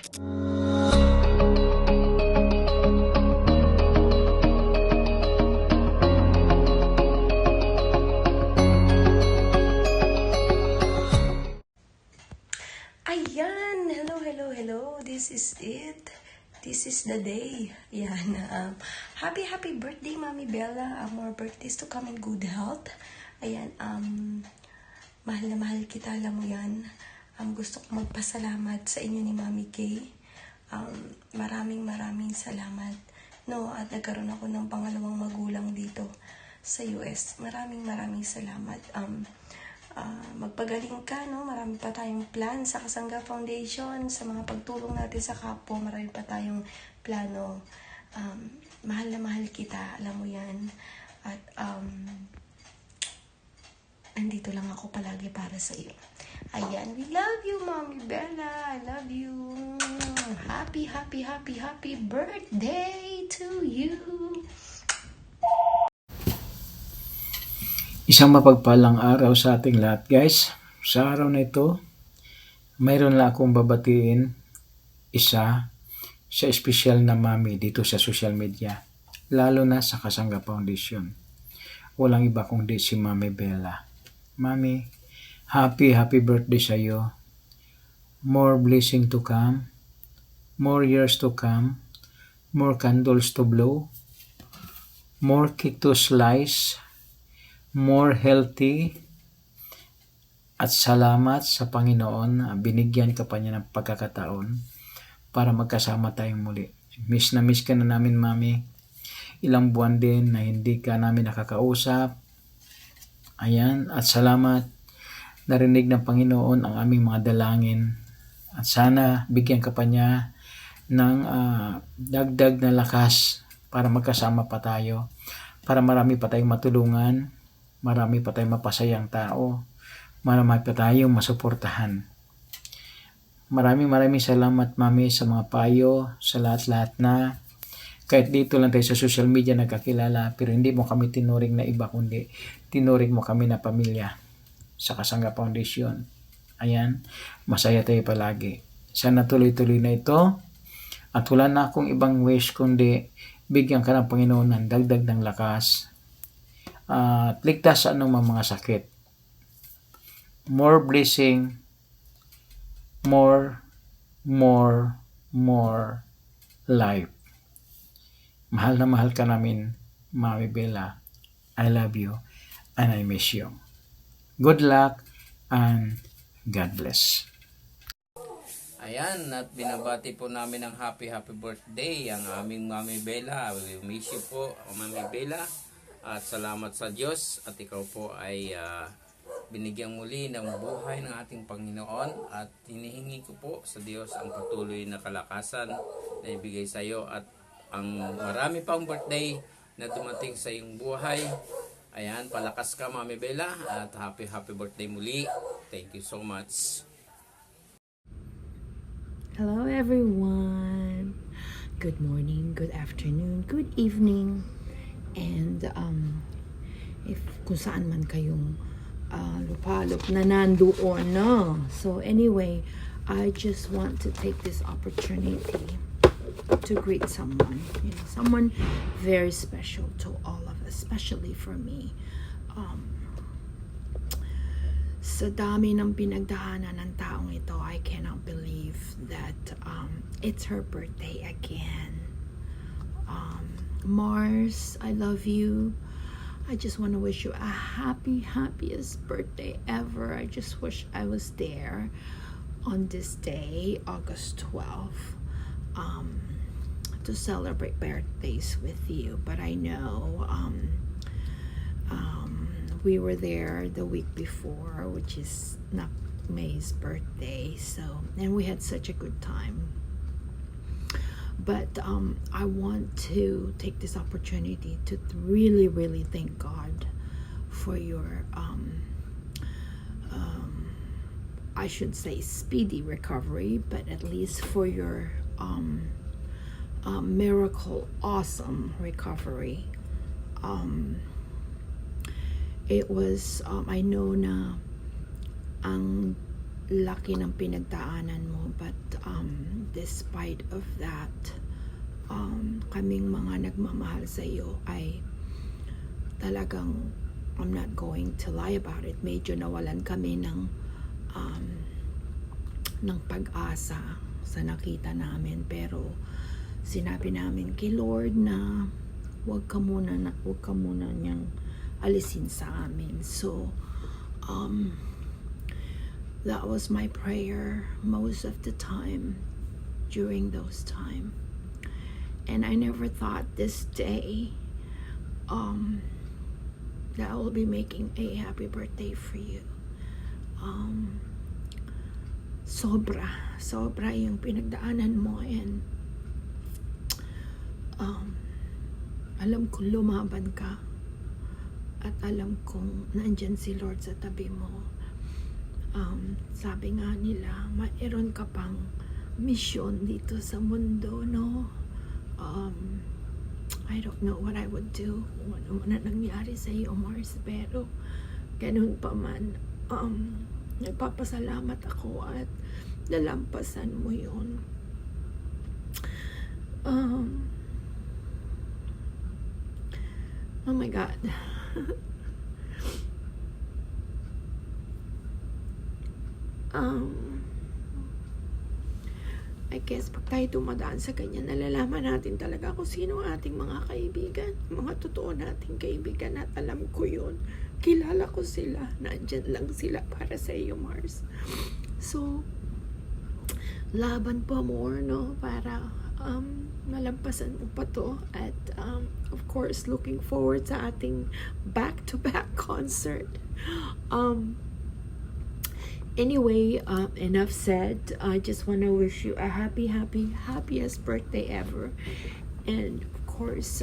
Ayan! Hello, hello, hello. This is it. This is the day. Yan. Happy birthday, Mami Bella. More birthdays to come in good health. Ayan. Mahal na mahal kita. Alam mo yan. Gusto ko magpasalamat sa inyo ni Mami Kay. Maraming salamat. No, at nagkaroon ako ng pangalawang magulang dito sa US. Maraming salamat. Magpagaling ka, no? Marami pa tayong plan sa Kasangga Foundation, sa mga pagtulong natin sa kapwa, marami pa tayong plano. Mahal na mahal kita, alam mo yan. At andito lang ako palagi para sa iyo. Ayan, we love you, Mommy Bella. I love you. Happy birthday to you. Isang mapagpalang araw sa ating lahat, guys. Sa araw na ito, mayroon lang akong babatiin isa sa espesyal na mami dito sa social media, lalo na sa Kasangga Foundation. Walang iba kundi si Mami Bella. Mami, happy birthday sa iyo. More blessing to come, more years to come, more candles to blow, more cake to slice, more healthy, at salamat sa Panginoon na binigyan ka pa niya ng pagkakataon para magkasama tayong muli. Miss na miss ka na namin, Mami. Ilang buwan din na hindi ka namin nakakausap. Ayan, at salamat. Narinig ng Panginoon ang aming mga dalangin. At sana bigyan ka pa niya ng dagdag na lakas para magkasama pa tayo. Para marami pa tayong matulungan. Marami pa tayong mapasayang tao. Marami pa tayong masuportahan. Maraming salamat, Mami, sa mga payo, sa lahat-lahat na. Kahit dito lang tayo sa social media nagkakilala, pero hindi mo kami tinuring na iba, kundi tinuring mo kami na pamilya sa Kasangga Foundation. Ayan, masaya tayo palagi. Sana tuloy-tuloy na ito. At wala na akong ibang wish, kundi bigyan ka ng Panginoon ng dagdag ng lakas. At ligtas sa anong mga sakit. More blessing, more life. Mahal na mahal ka namin, Mami Bella. I love you and I miss you. Good luck and God bless. Ayan, at binabati po namin ng happy birthday ang aming Mami Bella. We miss you po, Mami Bella. At salamat sa Diyos at ikaw po ay binigyang muli ng buhay ng ating Panginoon. At hinihingi ko po sa Diyos ang patuloy na kalakasan na ibigay sa iyo at ang marami pang birthday na dumating sa iyong buhay. Ayan, palakas ka, Mami Bella, at happy birthday muli. Thank you so much. Hello everyone. Good morning, good afternoon, good evening. And if kung saan man kayong lupalop na nandoon na. So anyway, I just want to take this opportunity to greet someone, someone very special to all of us, especially for me. Sa dami ng pinagdaanan ng taong ito, I cannot believe that it's her birthday again. Mars, I love you. I just want to wish you a happiest birthday ever. I just wish I was there on this day, August 12th, to celebrate birthdays with you. But I know we were there the week before, which is not May's birthday. And we had such a good time. But I want to take this opportunity to really thank God for your I should say speedy recovery, but at least for your miracle awesome recovery. It was I know na ang laki ng pinagdaanan mo, but despite of that, kaming mga nagmamahal sa iyo ay talagang, I'm not going to lie about it, medyo nawalan kami ng pag-asa sa nakita namin, pero sinabi namin kay Lord na wag ka muna niyang alisin sa amin. So that was my prayer most of the time during those time, and I never thought this day that I will be making a happy birthday for you. Sobra yung pinagdaanan mo, and alam kong lumaban ka, at alam kong nandyan si Lord sa tabi mo. Sabi nga nila, mayroon ka pang misyon dito sa mundo, no? I don't know what I would do, ano man ang nangyari sa iyo, Mars, pero ganun pa man, nagpapasalamat ako at nalampasan mo yun. Oh my God. I guess pag tayo dumadaan sa ganyan, nalalaman natin talaga kung sino ang ating mga kaibigan, mga totoo nating kaibigan, at alam ko yun. Kilala ko sila, nandyan lang sila para sa iyo, Mars. So, laban pa more, no, para malampasan mo pa to. At of course, looking forward sa ating back-to-back concert. Anyway, enough said. I just want to wish you a happiest birthday ever. And of course,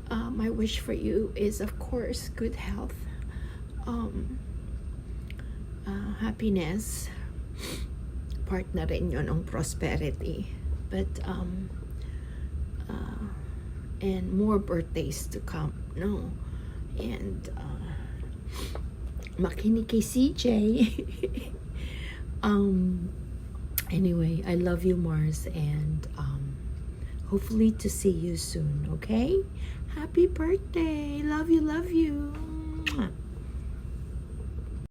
my wish for you is, of course, good health, happiness, part na rin yun ng prosperity. But, and more birthdays to come, no? And, makinig kay CJ. Anyway, I love you, Mars, and hopefully to see you soon, okay? Happy birthday! Love you, love you!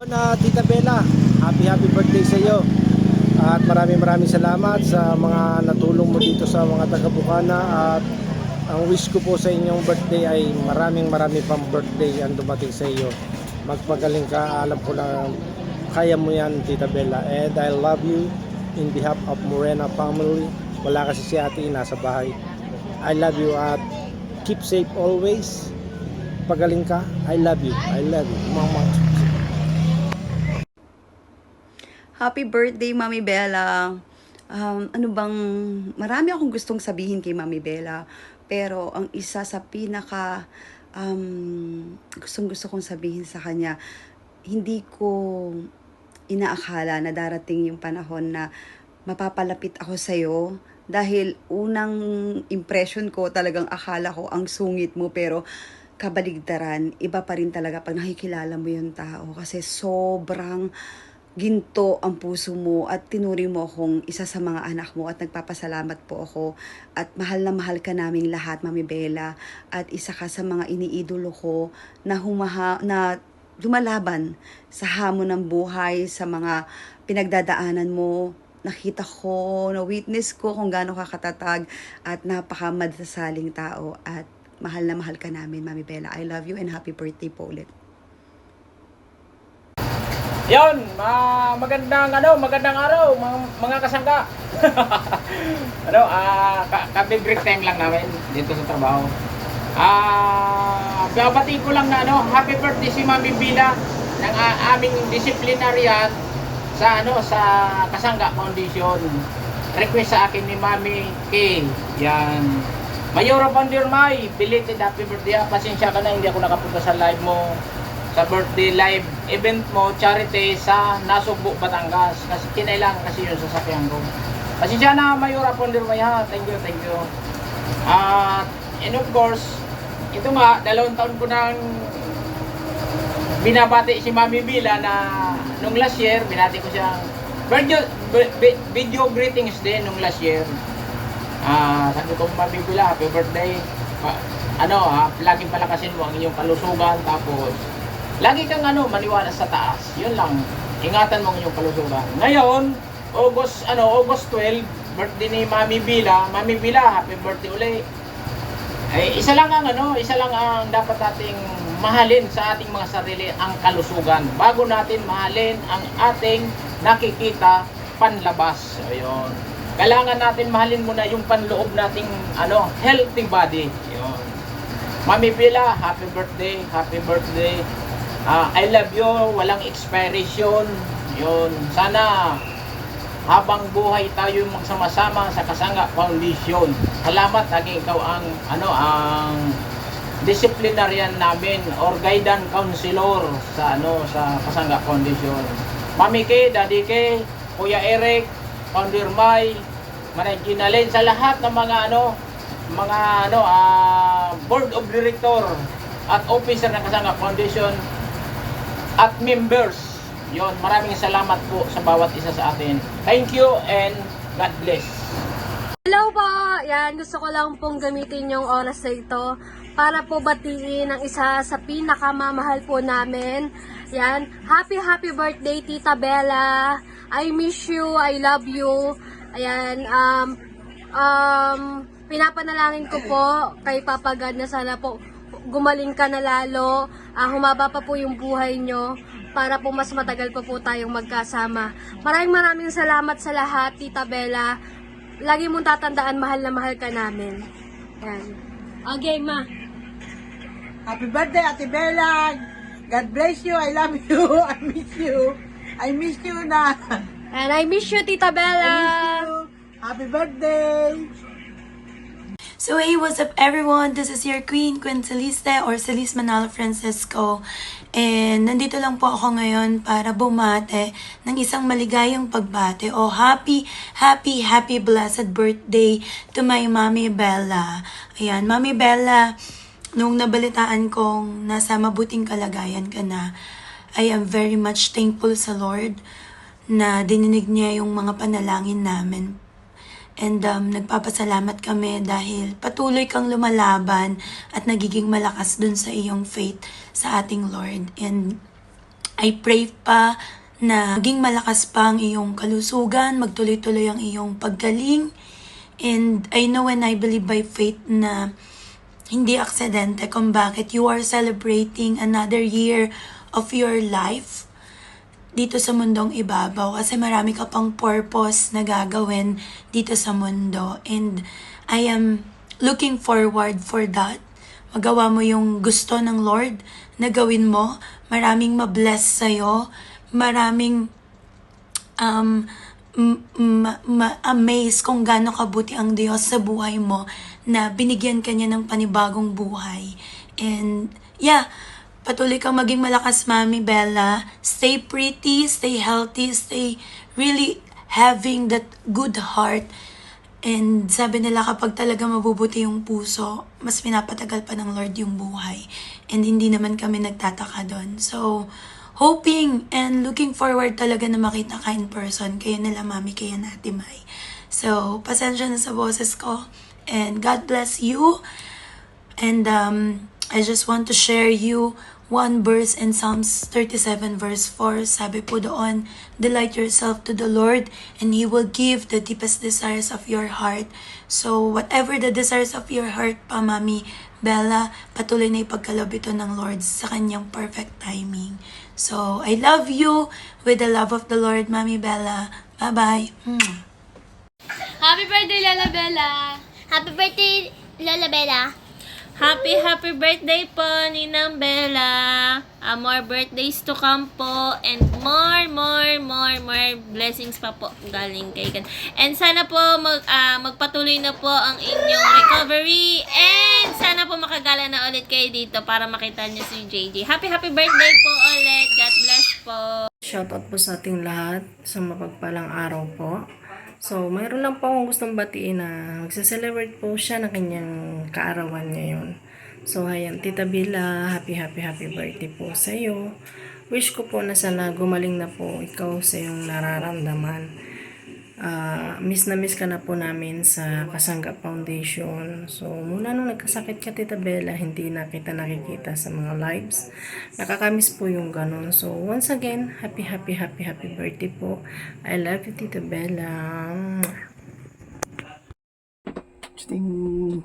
Na Tita Bella, happy birthday sa iyo. At maraming salamat sa mga natulong mo dito sa mga taga-Bukana, at ang wish ko po sa inyong birthday ay marami pang birthday ang dumating sa iyo. Magpagaling ka, alam ko na kaya mo yan, Tita Bella, and I love you in behalf of Morena family. Wala kasi si ate, nasa bahay. I love you at keep safe always. Pagaling ka, I love you, mama. Happy birthday, Mami Bella. Marami akong gustong sabihin kay Mami Bella, pero ang isa sa pinaka gusto kong sabihin sa kanya, hindi ko inaakala na darating yung panahon na mapapalapit ako sa'yo, dahil unang impression ko talagang akala ko ang sungit mo, pero kabaligtaran, iba pa rin talaga pag nakikilala mo yung tao, kasi sobrang ginto ang puso mo at tinuri mo akong isa sa mga anak mo, at nagpapasalamat po ako, at mahal na mahal ka naming lahat, Mami Bella, at isa ka sa mga iniidolo ko na lumalaban sa hamon ng buhay, sa mga pinagdadaanan mo. Nakita ko, na-witness ko kung gaano ka katatag at napaka-madasaling tao, at mahal na mahal ka namin, Mami Bella. I love you and happy birthday po ulit. Yon, magandang araw mga kasangga. Kape break time lang namin dito sa trabaho. Babati ko lang na happy birthday si Mami Bella ng aming disciplinarian sa Kasangga Foundation. Request sa akin ni Mami K. Yan. Mayora Pandirmay, belated happy birthday. Pasensya ka na, hindi ako nakapunta sa live mo, sa birthday live event mo, charity sa Nasugbo, Batangas, kasi kinailangan kasi yun sa sakyan ko. Kasi dyan na, Mayora Pondermay, ha, thank you. And of course, ito nga, 2 taon ko nang binabati si Mami Bella, na nung last year, binati ko siya video greetings din nung last year. Sabi ko, Mami Bella, happy birthday. Laging palakasin mo ang inyong kalusugan, tapos lagi kang maniwala sa taas. Yun lang. Ingatan mo ang inyong kalusugan. Ngayon, August 12, birthday ni Mami Bella. Mami Bella, happy birthday uli. Isa lang ang dapat nating mahalin sa ating mga sarili, ang kalusugan. Bago natin mahalin ang ating nakikita panlabas. Ayun. Kailangan natin mahalin muna yung panloob nating healthy body. Ayun. Mami Bella, happy birthday, happy birthday. I love you, walang expiration. Yun. Sana habang buhay tayo magsama-sama sa Kasanga Foundation. Salamat, lagi ikaw ang disciplinarian namin or guidance counselor sa Kasanga Foundation. Mami K, Daddy K, Kuya Eric, Founder Mai, Managing Alin, sa lahat ng mga board of director at officer ng Kasanga Foundation at members. Yon, maraming salamat po sa bawat isa sa atin. Thank you and God bless. Hello po! Yan, gusto ko lang pong gamitin yung oras na ito para po batiin ang isa sa pinakamamahal po namin. Yan, happy birthday Tita Bella. I miss you, I love you. Ayan, pinapanalangin ko po kay Papa God na sana po gumaling ka na lalo, humaba pa po yung buhay nyo para po mas matagal pa po tayong magkasama. Maraming salamat sa lahat, Tita Bella. Lagi mong tatandaan, mahal na mahal ka namin. Yan. Okay, ma. Happy birthday, Ate Bella. God bless you. I love you. I miss you. I miss you na. And I miss you, Tita Bella. I miss you. Happy birthday. So hey, what's up everyone? This is your Queen Celeste or Celeste Manalo Francisco. And nandito lang po ako ngayon para bumate ng isang maligayang pagbate o happy blessed birthday to my Mami Bella. Ayan, Mami Bella, nung nabalitaan kong nasa mabuting kalagayan ka na, I am very much thankful sa Lord na dininig niya yung mga panalangin namin. And nagpapasalamat kami dahil patuloy kang lumalaban at nagiging malakas dun sa iyong faith sa ating Lord. And I pray pa na maging malakas pa ang iyong kalusugan, magtuloy-tuloy ang iyong paggaling. And I know and I believe by faith na hindi aksidente kung bakit you are celebrating another year of your life dito sa mundong ibabaw, kasi marami ka pang purpose na gagawin dito sa mundo, and I am looking forward for that. Magawa mo yung gusto ng Lord na gawin mo, maraming mabless sa'yo, maraming amaze kung gaano kabuti ang Diyos sa buhay mo na binigyan ka niya ng panibagong buhay. And yeah, patuloy kang maging malakas, Mami Bella. Stay pretty, stay healthy, stay really having that good heart. And sabi nila kapag talaga mabubuti yung puso, mas pinapatagal pa ng Lord yung buhay. And hindi naman kami nagtataka doon. So, hoping and looking forward talaga na makita ka in person. Kayo nila, Mami, kayo na, Ate Mai. So, pasensya na sa boses ko. And God bless you. And I just want to share you one verse in Psalms 37 verse 4. Sabi po doon, delight yourself to the Lord and He will give the deepest desires of your heart. So whatever the desires of your heart pa, Mami Bella, patuloy na ipagkaloob ito ng Lord sa kanyang perfect timing. So I love you with the love of the Lord, Mami Bella. Bye-bye. Happy birthday, Lola Bella! Happy birthday, Lola Bella! Happy birthday po, Ninang Bella! More birthdays to come po, and more blessings pa po galing kay God. And sana po magpatuloy na po ang inyong recovery, and sana po makagala na ulit kayo dito para makita niyo si JJ. Happy birthday po ulit! God bless po! Shoutout po sa ating lahat sa mapagpalang araw po. So, mayroon lang po akong gustong batiin na magse-celebrate po siya ng kanyang kaarawan ngayon. So, ayan, Tita Bella, happy birthday po sa iyo. Wish ko po na sana gumaling na po ikaw sa iyong nararamdaman. Miss na miss ka na po namin sa Kasangga Foundation. So, mula nung nagkasakit ka, Tita Bella, hindi na kita nakikita sa mga lives. Nakakamiss po yung ganun. So, once again, happy birthday po. I love you, Tita Bella. Ting.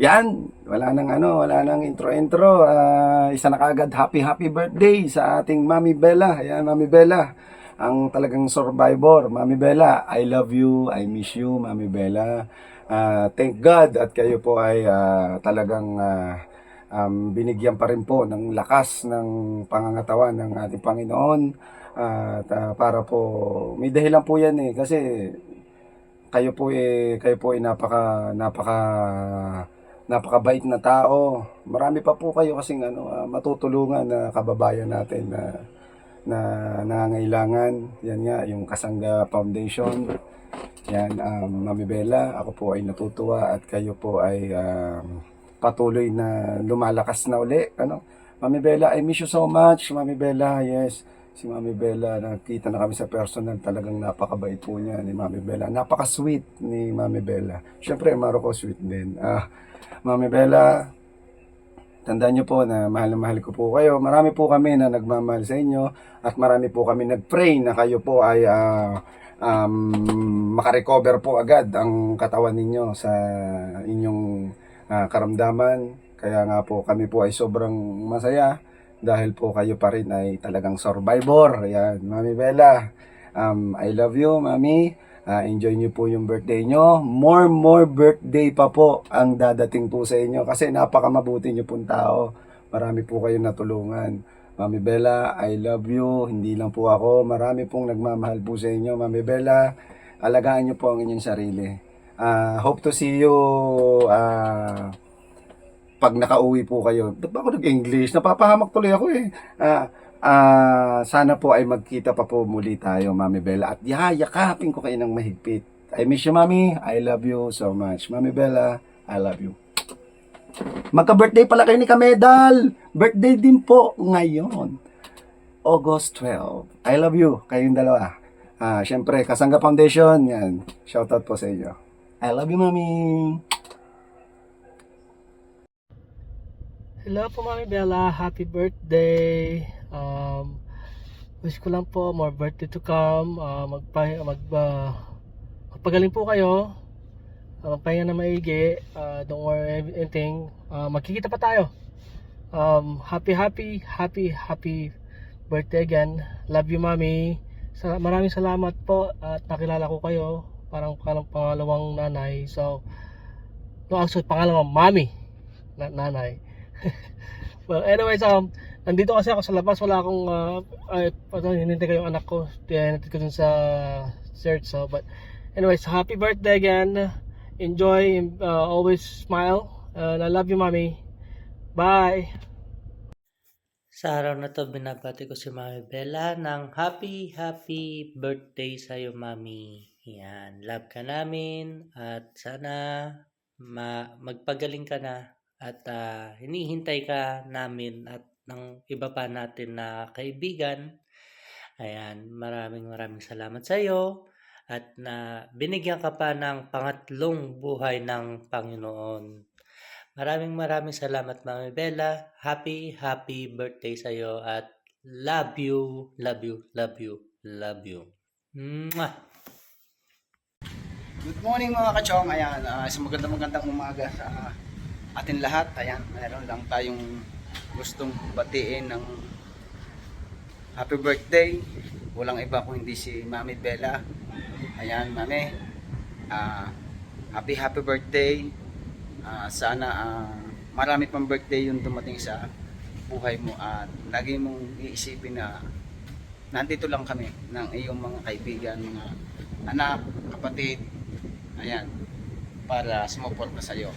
Yan, wala nang intro. Isa na kaagad happy birthday sa ating Mami Bella. Ayan, Mami Bella, ang talagang survivor. Mami Bella, I love you, I miss you, Mami Bella. Thank God at kayo po ay talagang binigyan pa rin po ng lakas ng pangangatawan ng ating Panginoon. Para po, may dahilan po yan kasi kayo po ay napakabait na tao. Marami pa po kayo kasing matutulungan na kababayan natin na nangangailangan. Yan nga, yung Kasangga Foundation. Yan, Mami Bella, ako po ay natutuwa at kayo po ay patuloy na lumalakas na uli. Mami Bella, I miss you so much, Mami Bella. Yes, si Mami Bella, nakita na kami sa personal, talagang napakabait po niya ni Mami Bella. Napaka-sweet ni Mami Bella. Siyempre, Marco sweet din. Mami Bella, tandaan niyo po na mahal ko po kayo. Marami po kami na nagmamahal sa inyo at marami po kami nag-pray na kayo po ay makarecover po agad ang katawan ninyo sa inyong karamdaman. Kaya nga po kami po ay sobrang masaya dahil po kayo pa rin ay talagang survivor. Ayan, Mami Bella, I love you, Mami. Enjoy nyo po yung birthday nyo. More birthday pa po ang dadating po sa inyo kasi napakamabuti nyo pong tao. Marami po kayo natulungan. Mami Bella, I love you. Hindi lang po ako. Marami pong nagmamahal po sa inyo. Mami Bella, alagaan nyo po ang inyong sarili. Hope to see you pag nakauwi po kayo. Ba't ba ako nag-English? Napapahamak tuloy ako sana po ay magkita pa po muli tayo, Mami Bella. At yakapin ko kayo ng mahigpit. I miss you, Mami. I love you so much. Mami Bella, I love you. Magka-birthday pala kayo ni Kamedal. Birthday din po ngayon. August 12. I love you, kayong dalawa. Siyempre, Kasangga Foundation. Yan. Shoutout po sa inyo. I love you, Mami. Hello po, Mami Bella. Happy birthday. Wish ko lang po more birthday to come. Magpagaling po kayo. Magpahinga na maigi. Don't worry anything. Magkikita pa tayo. Happy birthday again. Love you, Mami. Maraming salamat po at nakilala ko kayo. Parang pangalawang nanay. So, no, actually pangalawang Mami. Nanay. Well, anyways, nandito kasi ako sa labas. Wala akong hinintay ko yung anak ko. Hinintay ko dun sa search. So, but anyways, happy birthday again. Enjoy, always smile. And I love you, Mami. Bye. Sa araw na to, binabati ko si Mami Bella ng happy birthday sa'yo, Mami. Yan, love ka namin at sana magpagaling ka na at hinihintay ka namin at ng iba pa natin na kaibigan. Ayan, maraming salamat sa iyo at na binigyan ka pa ng pangatlong buhay ng Panginoon. Maraming salamat, Mami Bella. Happy birthday sa iyo at love you. Mwah! Good morning mga kachong. Ayan, isang magandang umaga sa atin lahat. Ayan, mayroon lang tayong gustong batiin ng happy birthday. Walang iba kung hindi si Mami Bella. Ayan, Mami. Happy birthday. Sana marami pang birthday yung dumating sa buhay mo at lagi mong iisipin na nandito lang kami ng iyong mga kaibigan, mga anak, kapatid. Ayan, para sumuporta sa iyo.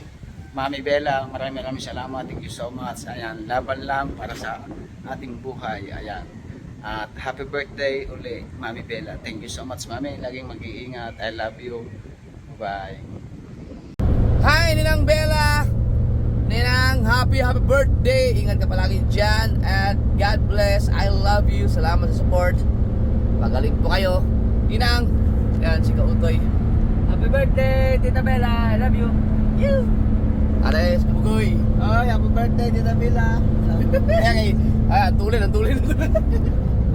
Mami Bella, maraming salamat. Thank you so much. Ayan, laban lang para sa ating buhay. Ayan. At happy birthday uli, Mami Bella. Thank you so much, Mami. Laging mag-iingat. I love you. Bye. Hi, Ninang Bella! Ninang, happy birthday! Ingat ka palagi dyan at God bless. I love you. Salamat sa support. Magaling po kayo. Ninang, Yan, si Kautoy. Happy birthday, Tita Bella. I love you. You! Ares, Bugoy. Ay, happy birthday, Tita Bella. Ang tulin.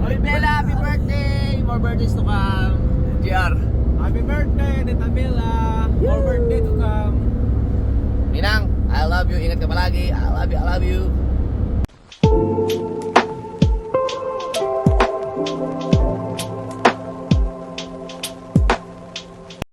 Happy Bella, happy birthday. More birthdays to come. GR. Happy birthday, Tita Bella. More birthday to come. Ninang, I love you. Ingat ka palagi. I love you.